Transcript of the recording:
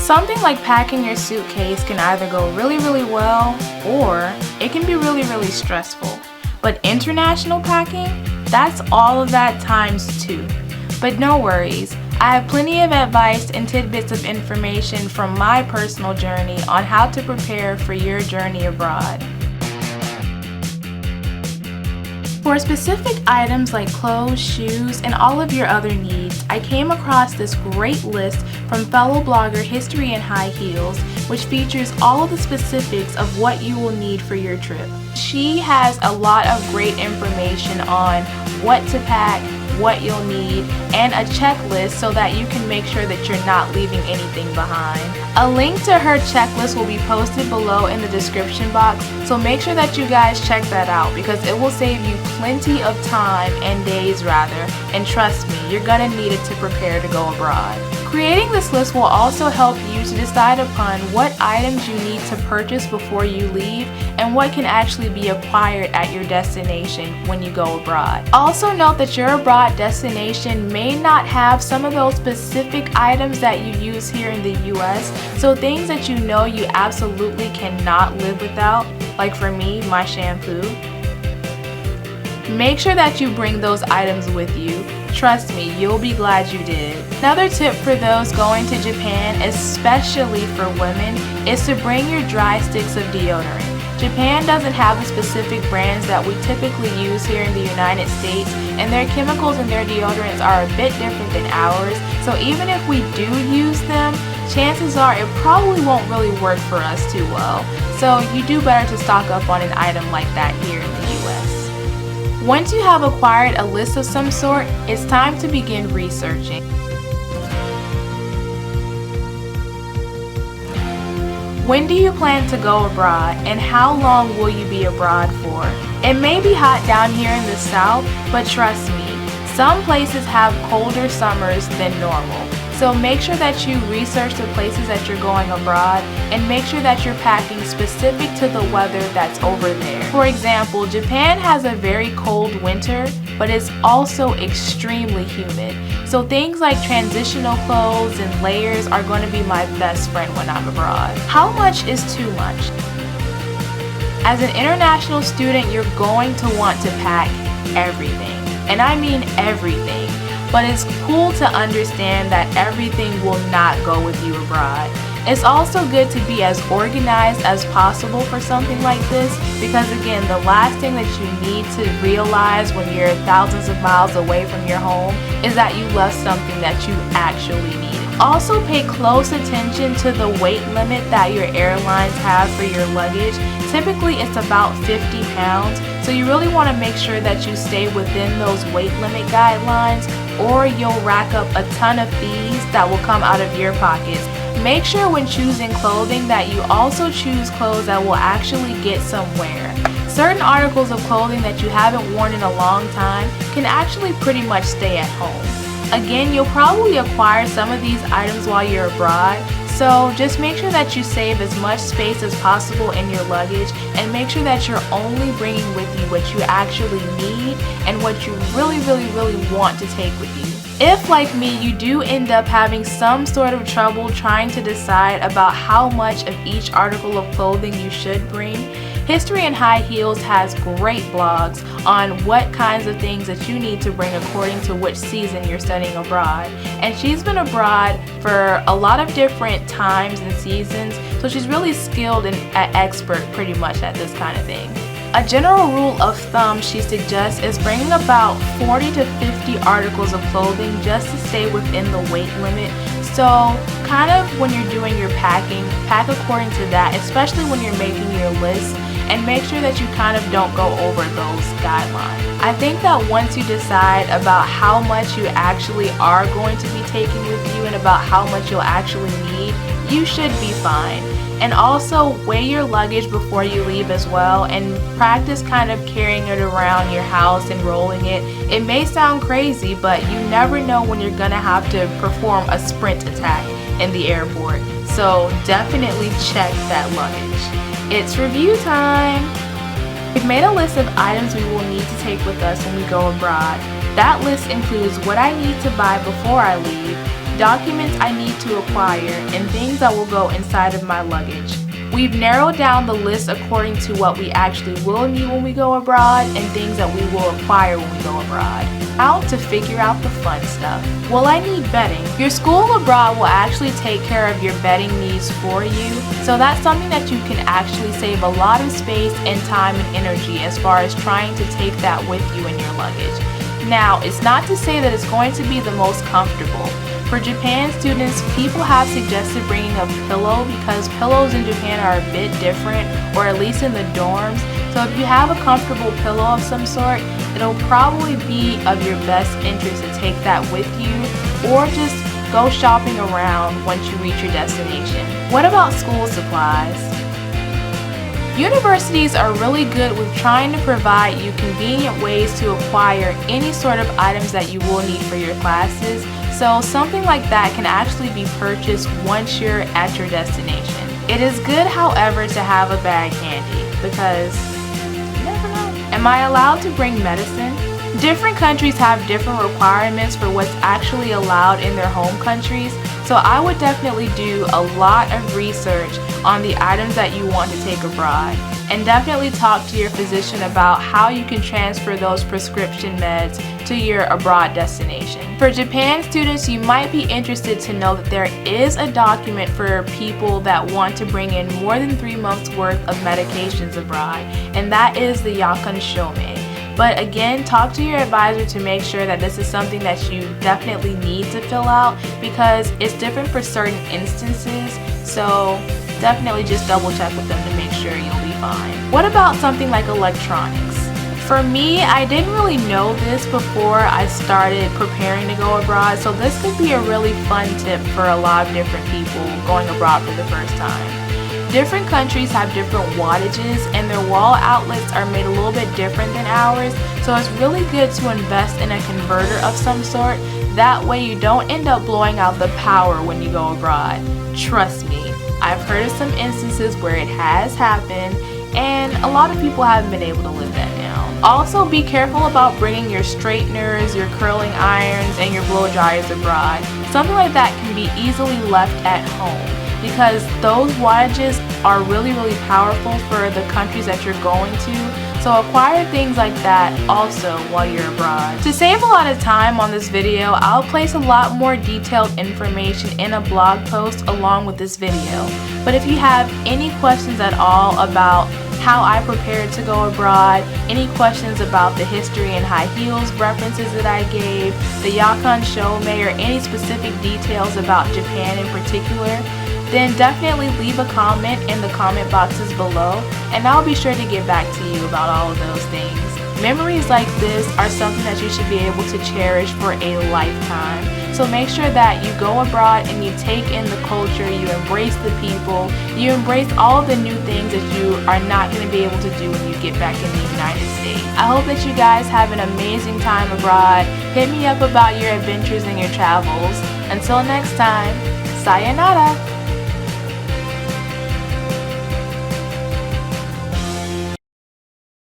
Something like packing your suitcase can either go really well or it can be really stressful. But international packing, that's all of that times 2. But no worries, I have plenty of advice and tidbits of information from my personal journey on how to prepare for your journey abroad. For specific items like clothes, shoes, and all of your other needs, I came across this great list from fellow blogger History in High Heels, which features all of the specifics of what you will need for your trip. She has a lot of great information on what to pack, what you'll need, and a checklist so that you can make sure that you're not leaving anything behind. A link to her checklist will be posted below in the description box, so make sure that you guys check that out because it will save you plenty of time and days rather, and trust me, you're gonna need it to prepare to go abroad. Creating this list will also help you to decide upon what items you need to purchase before you leave and what can actually be acquired at your destination when you go abroad. Also note that your abroad destination may not have some of those specific items that you use here in the US, so things that you know you absolutely cannot live without, like for me, my shampoo. Make sure that you bring those items with you. Trust me, you'll be glad you did. Another tip for those going to Japan, especially for women, is to bring your dry sticks of deodorant. Japan doesn't have the specific brands that we typically use here in the United States, and their chemicals in their deodorants are a bit different than ours, so even if we do use them, chances are it probably won't really work for us too well. So you do better to stock up on an item like that here in the US. Once you have acquired a list of some sort, it's time to begin researching. When do you plan to go abroad, and how long will you be abroad for? It may be hot down here in the south, but trust me, some places have colder summers than normal. So make sure that you research the places that you're going abroad and make sure that you're packing specific to the weather that's over there. For example, Japan has a very cold winter, but it's also extremely humid. So things like transitional clothes and layers are going to be my best friend when I'm abroad. How much is too much? As an international student, you're going to want to pack everything. And I mean everything. But it's cool to understand that everything will not go with you abroad. It's also good to be as organized as possible for something like this because again, the last thing that you need to realize when you're thousands of miles away from your home is that you left something that you actually needed. Also pay close attention to the weight limit that your airlines have for your luggage. Typically it's about 50 pounds, so you really want to make sure that you stay within those weight limit guidelines or you'll rack up a ton of fees that will come out of your pockets. Make sure when choosing clothing that you also choose clothes that will actually get some wear. Certain articles of clothing that you haven't worn in a long time can actually pretty much stay at home. Again, you'll probably acquire some of these items while you're abroad, so just make sure that you save as much space as possible in your luggage and make sure that you're only bringing with you what you actually need and what you really want to take with you. If, like me, you do end up having some sort of trouble trying to decide about how much of each article of clothing you should bring, History in High Heels has great blogs on what kinds of things that you need to bring according to which season you're studying abroad. And she's been abroad for a lot of different times and seasons, so she's really skilled and an expert pretty much at this kind of thing. A general rule of thumb she suggests is bringing about 40 to 50 articles of clothing just to stay within the weight limit. So kind of when you're doing your packing, pack according to that, especially when you're making your list, and make sure that you kind of don't go over those guidelines. I think that once you decide about how much you actually are going to be taking with you and about how much you'll actually need, you should be fine. And also weigh your luggage before you leave as well and practice kind of carrying it around your house and rolling it. It may sound crazy, but you never know when you're gonna have to perform a sprint attack in the airport. So definitely check that luggage. It's review time! We've made a list of items we will need to take with us when we go abroad. That list includes what I need to buy before I leave, documents I need to acquire, and things that will go inside of my luggage. We've narrowed down the list according to what we actually will need when we go abroad and things that we will acquire when we go abroad. How to figure out the fun stuff. Will I need bedding? Your school abroad will actually take care of your bedding needs for you, so that's something that you can actually save a lot of space and time and energy as far as trying to take that with you in your luggage. Now, it's not to say that it's going to be the most comfortable. For Japan students, people have suggested bringing a pillow because pillows in Japan are a bit different, or at least in the dorms. So if you have a comfortable pillow of some sort, it'll probably be of your best interest to take that with you, or just go shopping around once you reach your destination. What about school supplies? Universities are really good with trying to provide you convenient ways to acquire any sort of items that you will need for your classes, so something like that can actually be purchased once you're at your destination. It is good, however, to have a bag handy because you never know. Am I allowed to bring medicine? Different countries have different requirements for what's actually allowed in their home countries, so I would definitely do a lot of research on the items that you want to take abroad, and definitely talk to your physician about how you can transfer those prescription meds to your abroad destination. For Japan students, you might be interested to know that there is a document for people that want to bring in more than 3 months worth of medications abroad, and that is the Yakan Shome. But again, talk to your advisor to make sure that this is something that you definitely need to fill out because it's different for certain instances, so definitely just double check with them to make sure you'll be fine. What about something like electronics? For me, I didn't really know this before I started preparing to go abroad, so this could be a really fun tip for a lot of different people going abroad for the first time. Different countries have different wattages and their wall outlets are made a little bit different than ours, so it's really good to invest in a converter of some sort. That way you don't end up blowing out the power when you go abroad. Trust me, I've heard of some instances where it has happened and a lot of people haven't been able to live that down. Also, be careful about bringing your straighteners, your curling irons, and your blow dryers abroad. Something like that can be easily left at home, because those wattages are really powerful for the countries that you're going to, so acquire things like that also while you're abroad. To save a lot of time on this video, I'll place a lot more detailed information in a blog post along with this video. But if you have any questions at all about how I prepared to go abroad, any questions about the history and high heels references that I gave, the Yakan Shome, or any specific details about Japan in particular, then definitely leave a comment in the comment boxes below, and I'll be sure to get back to you about all of those things. Memories like this are something that you should be able to cherish for a lifetime. So make sure that you go abroad and you take in the culture, you embrace the people, you embrace all the new things that you are not going to be able to do when you get back in the United States. I hope that you guys have an amazing time abroad. Hit me up about your adventures and your travels. Until next time, sayonara!